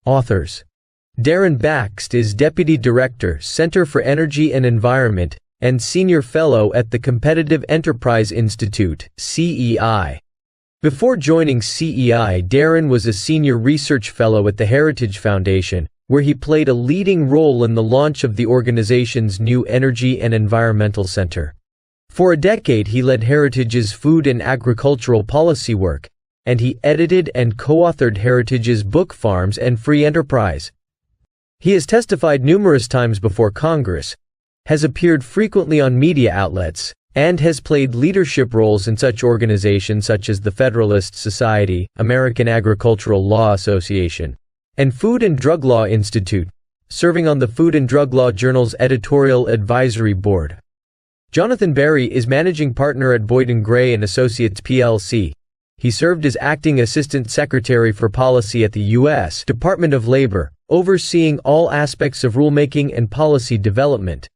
Authors: Darren Baxt is Deputy Director, Center for Energy and Environment, and Senior Fellow at the Competitive Enterprise Institute, CEI. Before joining CEI, Darren was a Senior Research Fellow at the Heritage Foundation, where he played a leading role in the launch of the organization's new Energy and Environmental Center. For a decade he led Heritage's food and agricultural policy work, and he edited and co-authored Heritage's book Farms and Free Enterprise. He has testified numerous times before Congress, has appeared frequently on media outlets, and has played leadership roles in such organizations such as the Federalist Society, American Agricultural Law Association, and Food and Drug Law Institute, serving on the Food and Drug Law Journal's editorial advisory board. Jonathan Berry is managing partner at Boyd & Gray & Associates plc. He served as acting Assistant Secretary for Policy at the U.S. Department of Labor, overseeing all aspects of rulemaking and policy development.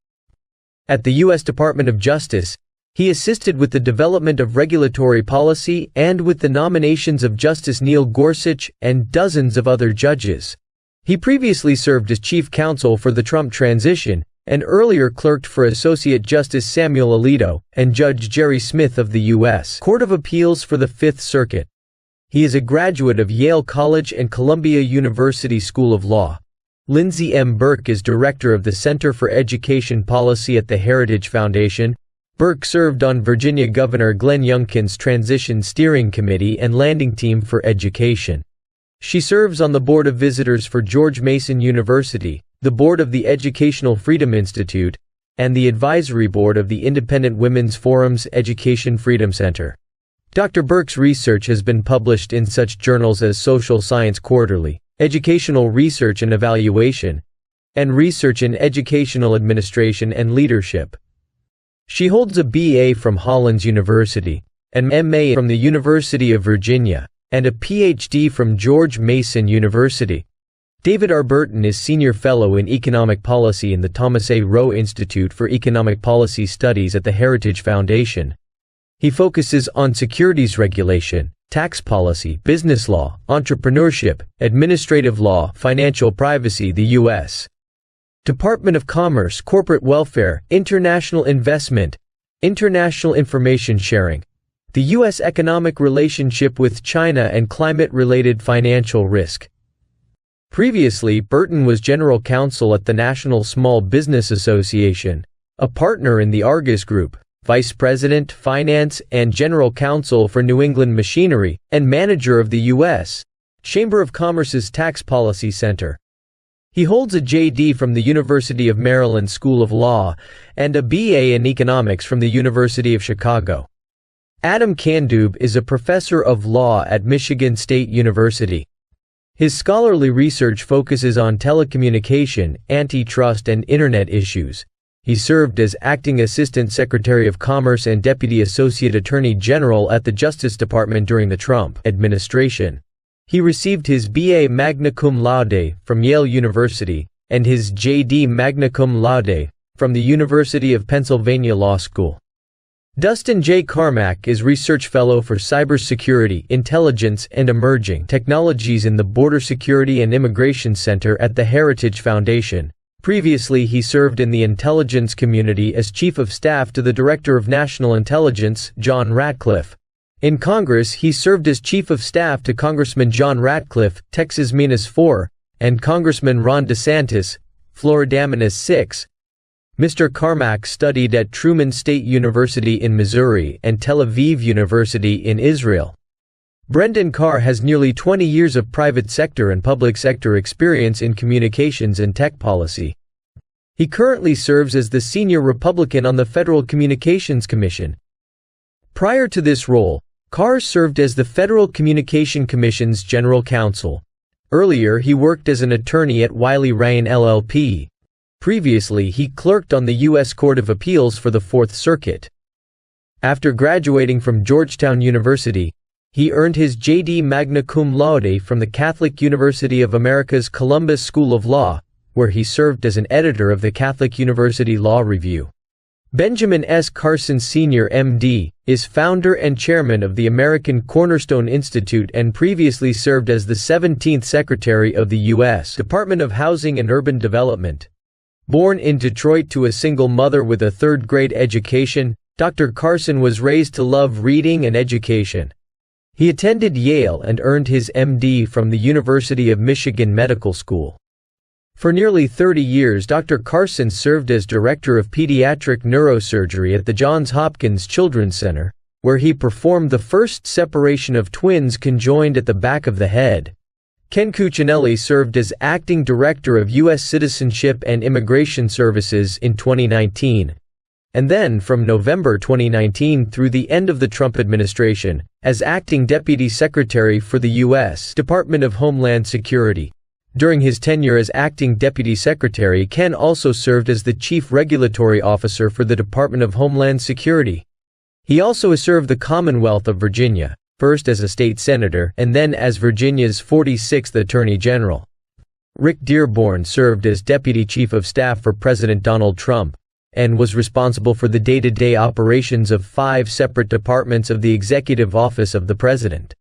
At the U.S. Department of Justice, he assisted with the development of regulatory policy and with the nominations of Justice Neil Gorsuch and dozens of other judges. He previously served as Chief Counsel for the Trump transition, and earlier clerked for Associate Justice Samuel Alito and Judge Jerry Smith of the U.S. Court of Appeals for the Fifth Circuit. He is a graduate of Yale College and Columbia University School of Law. Lindsay M. Burke is Director of the Center for Education Policy at the Heritage Foundation. Burke served on Virginia Governor Glenn Youngkin's Transition Steering Committee and Landing Team for Education. She serves on the Board of Visitors for George Mason University, the Board of the Educational Freedom Institute, and the Advisory Board of the Independent Women's Forum's Education Freedom Center. Dr. Burke's research has been published in such journals as Social Science Quarterly, Educational Research and Evaluation, and Research in Educational Administration and Leadership. She holds a BA from Hollins University, an MA from the University of Virginia, and a PhD from George Mason University. David R. Burton is Senior Fellow in Economic Policy in the Thomas A. Rowe Institute for Economic Policy Studies at the Heritage Foundation. He focuses on securities regulation, tax policy, business law, entrepreneurship, administrative law, financial privacy, the U.S. Department of Commerce, corporate welfare, international investment, international information sharing, the U.S. economic relationship with China and climate-related financial risk. Previously, Burton was General Counsel at the National Small Business Association, a partner in the Argus Group, Vice President, Finance, and General Counsel for New England Machinery, and manager of the U.S. Chamber of Commerce's Tax Policy Center. He holds a JD from the University of Maryland School of Law and a BA in Economics from the University of Chicago. Adam Kandub is a professor of law at Michigan State University. His scholarly research focuses on telecommunication, antitrust, and Internet issues. He served as Acting Assistant Secretary of Commerce and Deputy Associate Attorney General at the Justice Department during the Trump administration. He received his B.A. magna cum laude from Yale University and his J.D. magna cum laude from the University of Pennsylvania Law School. Dustin J. Carmack is Research Fellow for Cybersecurity, Intelligence, and Emerging Technologies in the Border Security and Immigration Center at the Heritage Foundation. Previously, he served in the intelligence community as Chief of Staff to the Director of National Intelligence, John Ratcliffe. In Congress, he served as Chief of Staff to Congressman John Ratcliffe, Texas Minas 4, and Congressman Ron DeSantis, Florida Minas 6. Mr. Carmack studied at Truman State University in Missouri and Tel Aviv University in Israel. Brendan Carr has nearly 20 years of private sector and public sector experience in communications and tech policy. He currently serves as the senior Republican on the Federal Communications Commission. Prior to this role, Carr served as the Federal Communication Commission's General Counsel. Earlier, he worked as an attorney at Wiley Rein LLP. Previously, he clerked on the U.S. Court of Appeals for the Fourth Circuit. After graduating from Georgetown University, he earned his J.D. magna cum laude from the Catholic University of America's Columbus School of Law, where he served as an editor of the Catholic University Law Review. Benjamin S. Carson Sr. M.D., is founder and chairman of the American Cornerstone Institute and previously served as the 17th Secretary of the U.S. Department of Housing and Urban Development. Born in Detroit to a single mother with a third-grade education, Dr. Carson was raised to love reading and education. He attended Yale and earned his M.D. from the University of Michigan Medical School. For nearly 30 years, Dr. Carson served as Director of Pediatric Neurosurgery at the Johns Hopkins Children's Center, where he performed the first separation of twins conjoined at the back of the head. Ken Cuccinelli served as Acting Director of U.S. Citizenship and Immigration Services in 2019, and then from November 2019 through the end of the Trump administration, as Acting Deputy Secretary for the U.S. Department of Homeland Security. During his tenure as Acting Deputy Secretary, Ken also served as the Chief Regulatory Officer for the Department of Homeland Security. He also served the Commonwealth of Virginia, first as a state senator and then as Virginia's 46th Attorney General. Rick Dearborn served as Deputy Chief of Staff for President Donald Trump and was responsible for the day-to-day operations of 5 separate departments of the Executive Office of the President.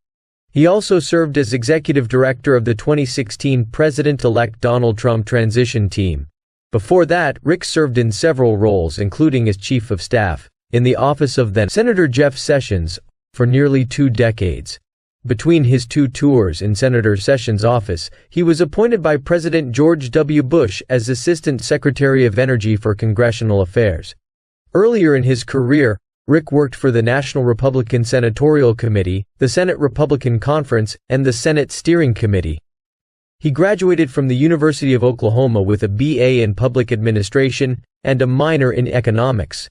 He also served as Executive Director of the 2016 President-elect Donald Trump Transition Team. Before that, Rick served in several roles including as Chief of Staff in the office of then Senator Jeff Sessions for nearly 2 decades. Between his 2 tours in Senator Sessions' office, he was appointed by President George W. Bush as Assistant Secretary of Energy for Congressional Affairs. Earlier in his career, Rick worked for the National Republican Senatorial Committee, the Senate Republican Conference, and the Senate Steering Committee. He graduated from the University of Oklahoma with a B.A. in Public Administration and a minor in Economics.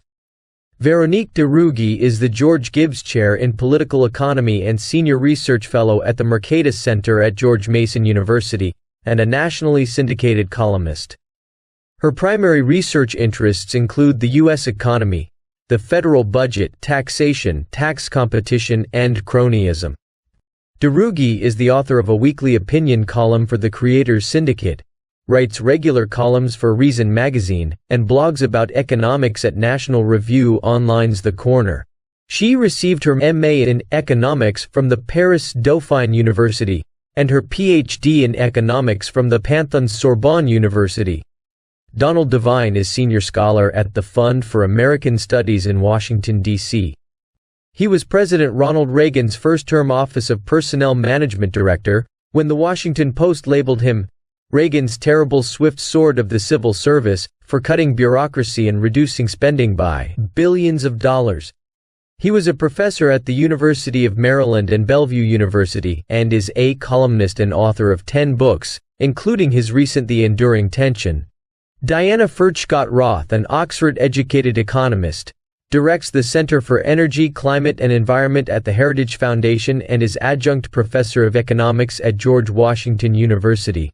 Veronique DeRugi is the George Gibbs Chair in Political Economy and Senior Research Fellow at the Mercatus Center at George Mason University, and a nationally syndicated columnist. Her primary research interests include the U.S. economy, the federal budget, taxation, tax competition, and cronyism. DeRugi is the author of a weekly opinion column for the Creators Syndicate, writes regular columns for Reason magazine, and blogs about economics at National Review Online's The Corner. She received her M.A. in economics from the Paris Dauphine University, and her Ph.D. in economics from the Panthéon-Sorbonne University. Donald Devine is Senior Scholar at the Fund for American Studies in Washington, D.C. He was President Ronald Reagan's first-term Office of Personnel Management Director, when the Washington Post labeled him Reagan's terrible swift sword of the civil service for cutting bureaucracy and reducing spending by billions of dollars. He was a professor at the University of Maryland and Bellevue University and is a columnist and author of 10 books, including his recent The Enduring Tension. Diana Furchtgott-Roth, an Oxford-educated economist, directs the Center for Energy, Climate and Environment at the Heritage Foundation and is adjunct professor of economics at George Washington University.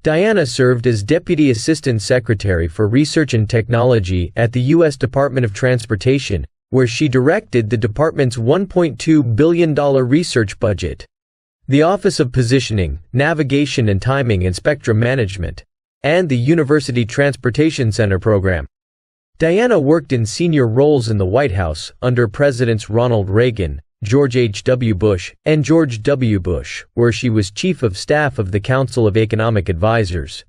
Diana served as Deputy Assistant Secretary for Research and Technology at the U.S. Department of Transportation, where she directed the department's $1.2 billion research budget. The Office of Positioning, Navigation and Timing and Spectrum Management, and the University Transportation Center program. Diana worked in senior roles in the White House under Presidents Ronald Reagan, George H. W. Bush, and George W. Bush, where she was Chief of Staff of the Council of Economic Advisers.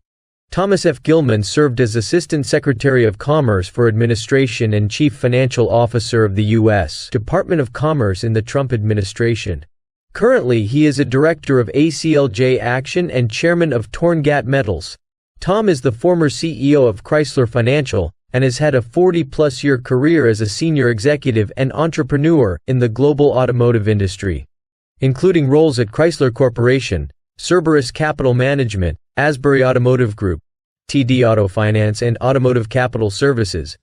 Thomas F. Gilman served as Assistant Secretary of Commerce for Administration and Chief Financial Officer of the U.S. Department of Commerce in the Trump administration. Currently, he is a Director of ACLJ Action and Chairman of Torngat Metals. Tom is the former CEO of Chrysler Financial and has had a 40-plus year career as a senior executive and entrepreneur in the global automotive industry, including roles at Chrysler Corporation, Cerberus Capital Management, Asbury Automotive Group, TD Auto Finance and Automotive Capital Services.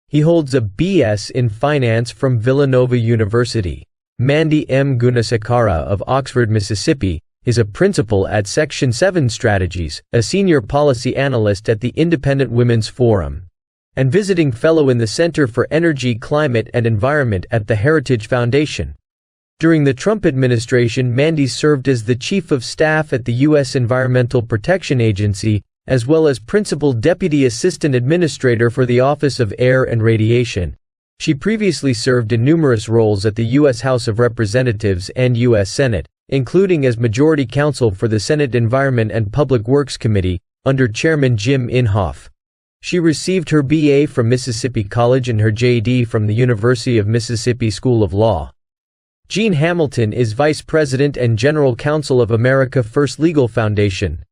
He holds a B.S. in Finance from Villanova University. Mandy M. Gunasekara of Oxford, Mississippi, is a principal at Section 7 Strategies, a senior policy analyst at the Independent Women's Forum, and visiting fellow in the Center for Energy, Climate and Environment at the Heritage Foundation. During the Trump administration, Mandy served as the Chief of Staff at the U.S. Environmental Protection Agency as well as Principal Deputy Assistant Administrator for the Office of Air and Radiation. She previously served in numerous roles at the U.S. House of Representatives and U.S. Senate, including as Majority Counsel for the Senate Environment and Public Works Committee, under Chairman Jim Inhofe. She received her B.A. from Mississippi College and her J.D. from the University of Mississippi School of Law. Jean Hamilton is Vice President and General Counsel of America First Legal Foundation.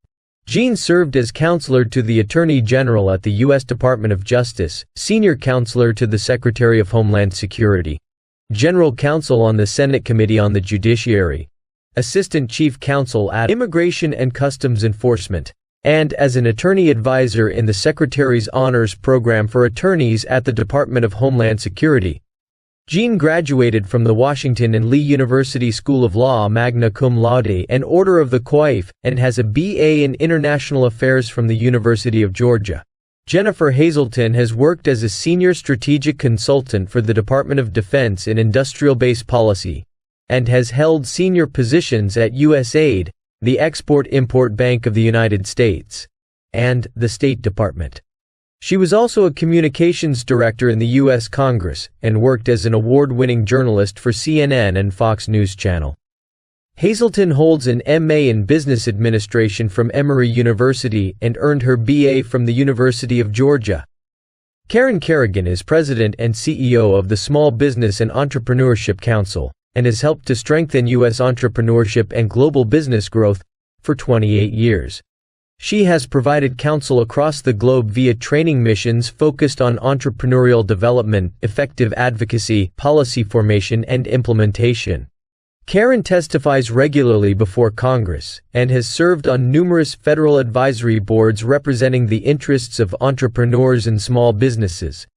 Jean served as Counselor to the Attorney General at the U.S. Department of Justice, Senior Counselor to the Secretary of Homeland Security, General Counsel on the Senate Committee on the Judiciary, Assistant Chief Counsel at Immigration and Customs Enforcement, and as an attorney advisor in the Secretary's Honors Program for Attorneys at the Department of Homeland Security. Jean graduated from the Washington and Lee University School of Law magna cum laude and Order of the Coif, and has a B.A. in International Affairs from the University of Georgia. Jennifer Hazelton has worked as a senior strategic consultant for the Department of Defense in industrial base policy, and has held senior positions at USAID, the Export-Import Bank of the United States, and the State Department. She was also a communications director in the U.S. Congress, and worked as an award-winning journalist for CNN and Fox News Channel. Hazelton holds an M.A. in Business Administration from Emory University and earned her B.A. from the University of Georgia. Karen Kerrigan is President and CEO of the Small Business and Entrepreneurship Council, and has helped to strengthen U.S. entrepreneurship and global business growth for 28 years. She has provided counsel across the globe via training missions focused on entrepreneurial development, effective advocacy, policy formation, and implementation. Karen testifies regularly before Congress, and has served on numerous federal advisory boards representing the interests of entrepreneurs and small businesses.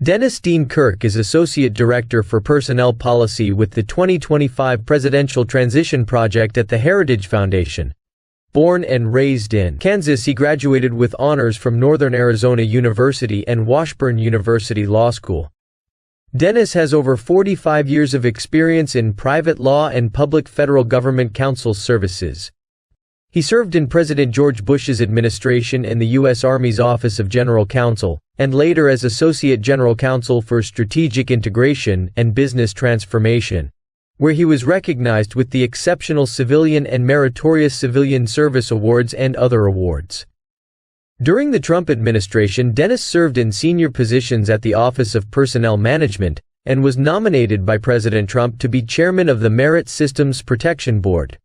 Dennis Dean Kirk is Associate Director for Personnel Policy with the 2025 Presidential Transition Project at the Heritage Foundation. Born and raised in Kansas, he graduated with honors from Northern Arizona University and Washburn University Law School. Dennis has over 45 years of experience in private law and public federal government counsel services. He served in President George Bush's administration in the U.S. Army's Office of General Counsel, and later as Associate General Counsel for Strategic Integration and Business Transformation, where he was recognized with the Exceptional Civilian and Meritorious Civilian Service Awards and other awards. During the Trump administration, Dennis served in senior positions at the Office of Personnel Management, and was nominated by President Trump to be chairman of the Merit Systems Protection Board.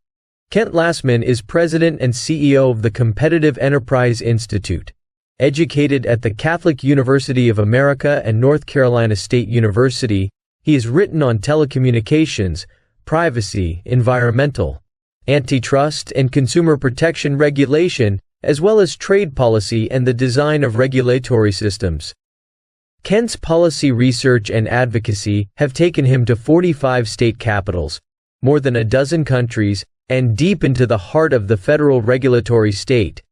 Kent Lastman is president and CEO of the Competitive Enterprise Institute. Educated at the Catholic University of America and North Carolina State University, he has written on telecommunications, privacy, environmental, antitrust and consumer protection regulation, as well as trade policy and the design of regulatory systems. Kent's policy research and advocacy have taken him to 45 state capitals, more than a dozen countries, and deep into the heart of the federal regulatory state.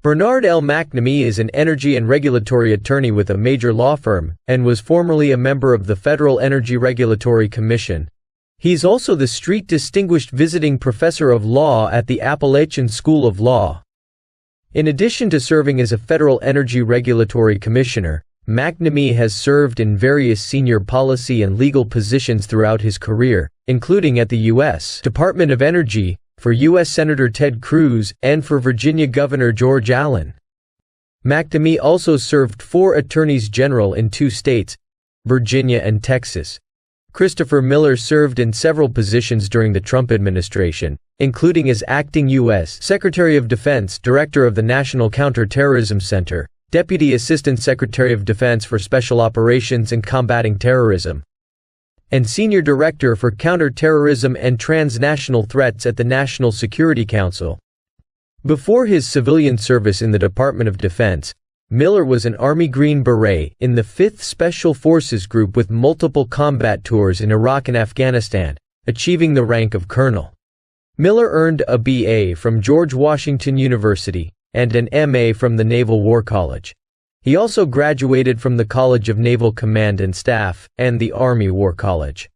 Bernard L. McNamee is an energy and regulatory attorney with a major law firm, and was formerly a member of the Federal Energy Regulatory Commission. He is also the Street Distinguished Visiting Professor of Law at the Appalachian School of Law. In addition to serving as a Federal Energy Regulatory Commissioner, McNamee has served in various senior policy and legal positions throughout his career, including at the U.S. Department of Energy, for U.S. Senator Ted Cruz, and for Virginia Governor George Allen. McNamee also served 4 attorneys general in 2 states, Virginia and Texas. Christopher Miller served in several positions during the Trump administration, including as acting U.S. Secretary of Defense, Director of the National Counterterrorism Center, Deputy Assistant Secretary of Defense for Special Operations and Combating Terrorism, and Senior Director for Counterterrorism and Transnational Threats at the National Security Council. Before his civilian service in the Department of Defense, Miller was an Army Green Beret in the 5th Special Forces Group with multiple combat tours in Iraq and Afghanistan, achieving the rank of colonel. Miller earned a B.A. from George Washington University and an M.A. from the Naval War College. He also graduated from the College of Naval Command and Staff and the Army War College.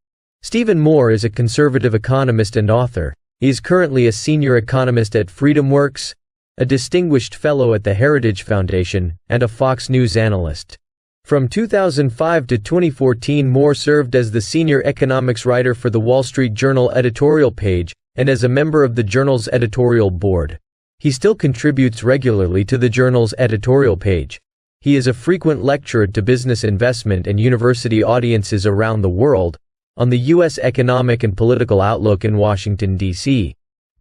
Stephen Moore is a conservative economist and author. He is currently a senior economist at FreedomWorks, a distinguished fellow at the Heritage Foundation, and a Fox News analyst. From 2005 to 2014, Moore served as the senior economics writer for the Wall Street Journal editorial page, and as a member of the journal's editorial board. He still contributes regularly to the journal's editorial page. He is a frequent lecturer to business investment and university audiences around the world on the U.S. economic and political outlook in Washington, D.C.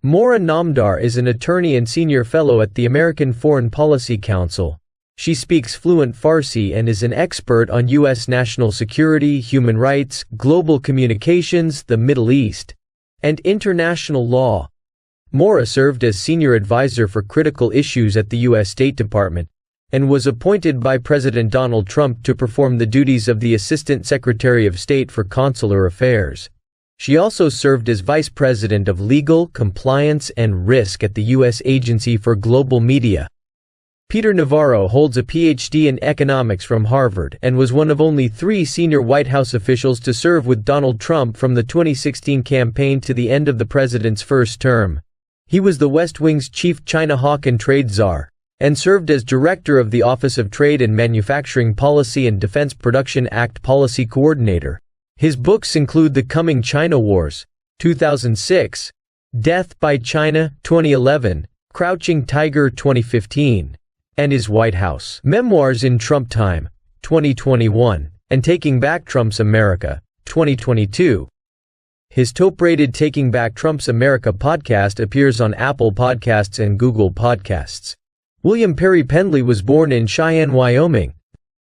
Moora Namdar is an attorney and senior fellow at the American Foreign Policy Council. She speaks fluent Farsi and is an expert on U.S. national security, human rights, global communications, the Middle East, and international law. Moora served as senior advisor for critical issues at the U.S. State Department, and was appointed by President Donald Trump to perform the duties of the Assistant Secretary of State for Consular Affairs. She also served as Vice President of Legal, Compliance, and Risk at the U.S. Agency for Global Media. Peter Navarro holds a Ph.D. in economics from Harvard and was one of only 3 senior White House officials to serve with Donald Trump from the 2016 campaign to the end of the president's first term. He was the West Wing's chief China hawk and trade czar, and served as director of the Office of Trade and Manufacturing Policy and Defense Production Act Policy Coordinator. His books include The Coming China Wars, 2006, Death by China, 2011, Crouching Tiger, 2015, and his White House Memoirs in Trump Time, 2021, and Taking Back Trump's America, 2022. His top-rated Taking Back Trump's America podcast appears on Apple Podcasts and Google Podcasts. William Perry Pendley was born in Cheyenne, Wyoming.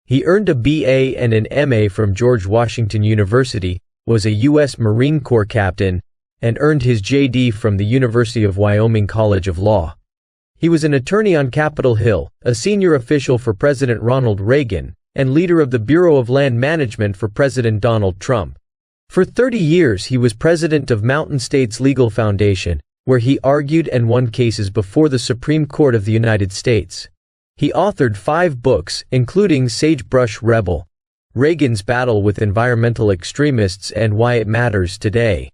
He earned a BA and an MA from George Washington University, was a U.S. Marine Corps captain, and earned his JD from the University of Wyoming College of Law. He was an attorney on Capitol Hill, a senior official for President Ronald Reagan, and leader of the Bureau of Land Management for President Donald Trump. For 30 years he was president of Mountain States Legal Foundation, where he argued and won cases before the Supreme Court of the United States. He authored 5 books, including Sagebrush Rebel, Reagan's Battle with Environmental Extremists and Why It Matters Today.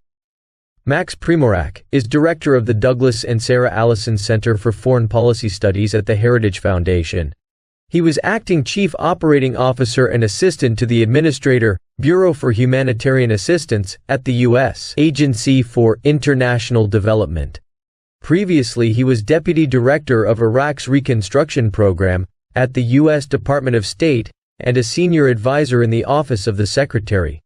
Max Primorak is director of the Douglas and Sarah Allison Center for Foreign Policy Studies at the Heritage Foundation. He was acting chief operating officer and assistant to the administrator, Bureau for Humanitarian Assistance, at the U.S. Agency for International Development. Previously he was deputy director of Iraq's Reconstruction Program at the U.S. Department of State and a senior advisor in the Office of the Secretary.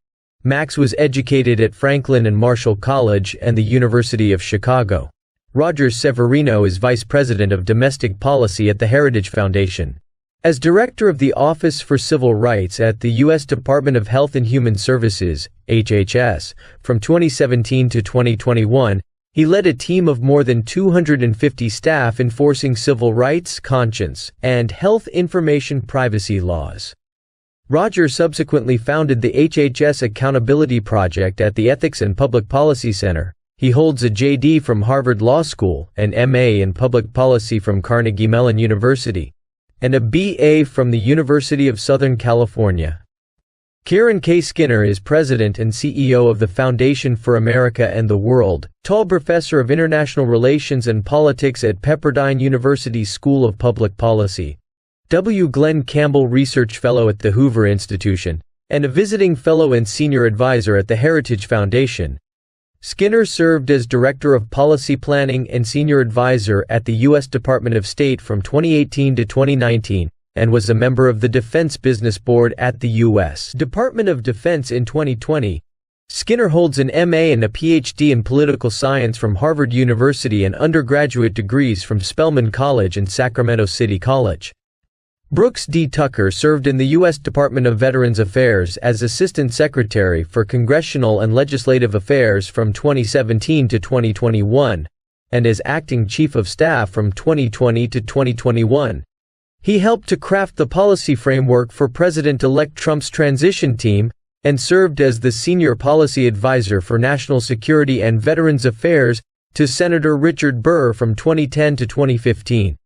Max was educated at Franklin and Marshall College and the University of Chicago. Roger Severino is vice president of domestic policy at the Heritage Foundation. As director of the Office for Civil Rights at the U.S. Department of Health and Human Services, HHS, from 2017 to 2021, he led a team of more than 250 staff enforcing civil rights, conscience, and health information privacy laws. Roger subsequently founded the HHS Accountability Project at the Ethics and Public Policy Center. He holds a JD from Harvard Law School, an MA in Public Policy from Carnegie Mellon University, and a BA from the University of Southern California. Karen K. Skinner is president and CEO of the Foundation for America and the World, Toll Professor of International Relations and Politics at Pepperdine University School of Public Policy, W. Glenn Campbell Research Fellow at the Hoover Institution, and a visiting fellow and senior advisor at the Heritage Foundation. Skinner served as Director of Policy Planning and Senior Advisor at the U.S. Department of State from 2018 to 2019, and was a member of the Defense Business Board at the U.S. Department of Defense in 2020. Skinner holds an MA and a Ph.D. in Political Science from Harvard University and undergraduate degrees from Spelman College and Sacramento City College. Brooks D. Tucker served in the U.S. Department of Veterans Affairs as Assistant Secretary for Congressional and Legislative Affairs from 2017 to 2021, and as Acting Chief of Staff from 2020 to 2021. He helped to craft the policy framework for President-elect Trump's transition team, and served as the Senior Policy Advisor for National Security and Veterans Affairs to Senator Richard Burr from 2010 to 2015.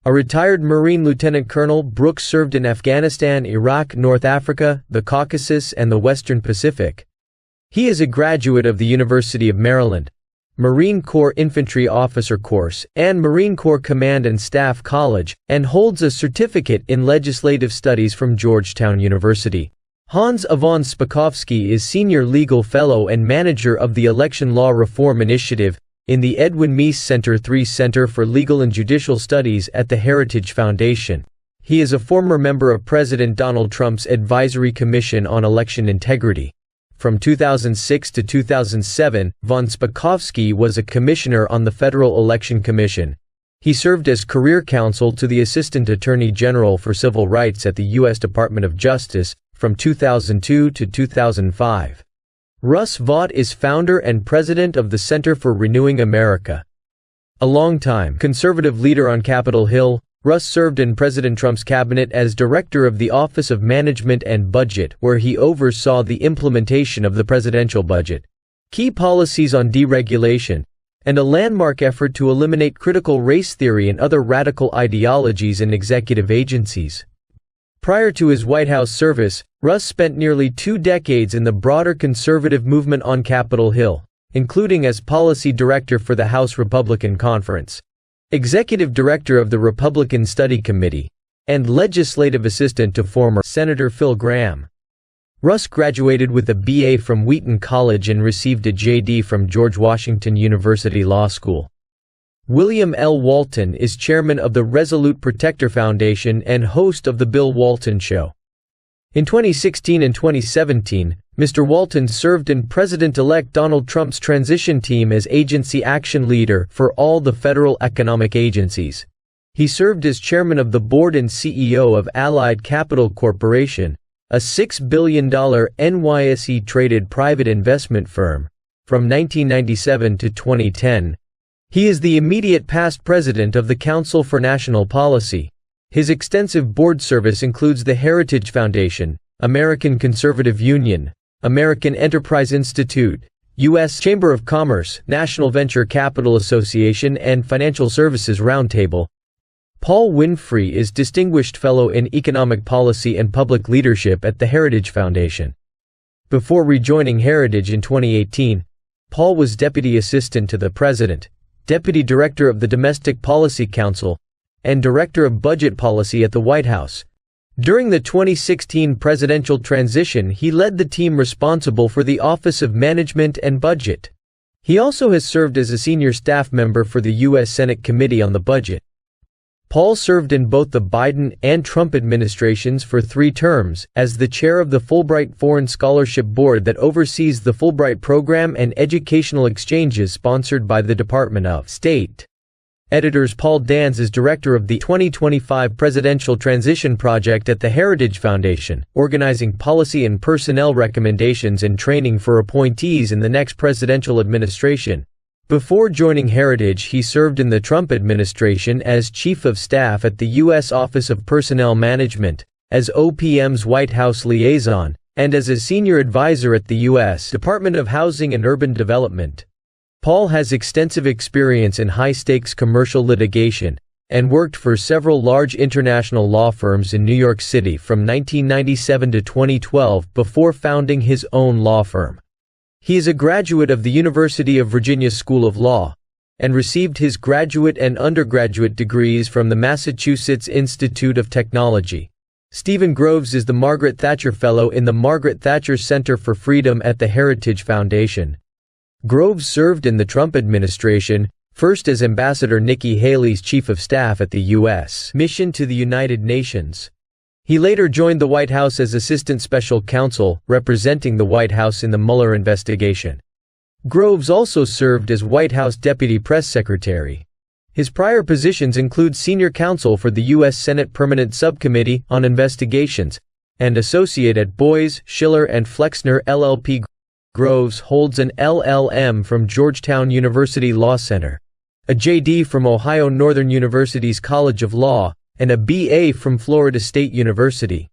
A retired Marine Lieutenant Colonel, Brooks served in Afghanistan, Iraq, North Africa, the Caucasus, and the Western Pacific. He is a graduate of the University of Maryland. Marine Corps Infantry Officer Course, and Marine Corps Command and Staff College, and holds a certificate in legislative studies from Georgetown University. Hans Ivan Spakovsky is Senior Legal Fellow and Manager of the Election Law Reform Initiative in the Edwin Meese Center III Center for Legal and Judicial Studies at the Heritage Foundation. He is a former member of President Donald Trump's Advisory Commission on Election Integrity. From 2006 to 2007, von Spakovsky was a commissioner on the Federal Election Commission. He served as career counsel to the Assistant Attorney General for Civil Rights at the U.S. Department of Justice from 2002 to 2005. Russ Vought is founder and president of the Center for Renewing America. A longtime conservative leader on Capitol Hill, Russ served in President Trump's cabinet as director of the Office of Management and Budget, where he oversaw the implementation of the presidential budget, key policies on deregulation, and a landmark effort to eliminate critical race theory and other radical ideologies in executive agencies. Prior to his White House service, Russ spent nearly 2 decades in the broader conservative movement on Capitol Hill, including as policy director for the House Republican Conference, executive director of the Republican Study Committee, and legislative assistant to former Senator Phil Gramm. Russ graduated with a BA from Wheaton College and received a JD from George Washington University Law School. William L. Walton is chairman of the Resolute Protector Foundation and host of The Bill Walton Show. In 2016 and 2017, Mr. Walton served in President-elect Donald Trump's transition team as agency action leader for all the federal economic agencies. He served as chairman of the board and CEO of Allied Capital Corporation, a $6 billion NYSE-traded private investment firm, from 1997 to 2010. He is the immediate past president of the Council for National Policy. His extensive board service includes the Heritage Foundation, American Conservative Union, American Enterprise Institute, U.S. Chamber of Commerce, National Venture Capital Association, and Financial Services Roundtable. Paul Winfrey is Distinguished Fellow in Economic Policy and Public Leadership at the Heritage Foundation. Before rejoining Heritage in 2018, Paul was Deputy Assistant to the President, Deputy Director of the Domestic Policy Council, and Director of Budget Policy at the White House. During the 2016 presidential transition, he led the team responsible for the Office of Management and Budget. He also has served as a senior staff member for the U.S. Senate Committee on the Budget. Paul served in both the Biden and Trump administrations for 3 terms, as the chair of the Fulbright Foreign Scholarship Board that oversees the Fulbright program and educational exchanges sponsored by the Department of State. Editors Paul Dans is director of the 2025 Presidential Transition Project at the Heritage Foundation, organizing policy and personnel recommendations and training for appointees in the next presidential administration. Before joining Heritage, he served in the Trump administration as Chief of Staff at the U.S. Office of Personnel Management, as OPM's White House liaison, and as a senior advisor at the U.S. Department of Housing and Urban Development. Paul has extensive experience in high-stakes commercial litigation, and worked for several large international law firms in New York City from 1997 to 2012 before founding his own law firm. He is a graduate of the University of Virginia School of Law, and received his graduate and undergraduate degrees from the Massachusetts Institute of Technology. Stephen Groves is the Margaret Thatcher Fellow in the Margaret Thatcher Center for Freedom at the Heritage Foundation. Groves served in the Trump administration, first as Ambassador Nikki Haley's chief of staff at the U.S. mission to the United Nations. He later joined the White House as Assistant Special Counsel, representing the White House in the Mueller investigation. Groves also served as White House Deputy Press Secretary. His prior positions include Senior Counsel for the U.S. Senate Permanent Subcommittee on Investigations, and Associate at Boies, Schiller and Flexner LLP. Groves holds an LLM from Georgetown University Law Center, a JD from Ohio Northern University's College of Law, and a BA from Florida State University.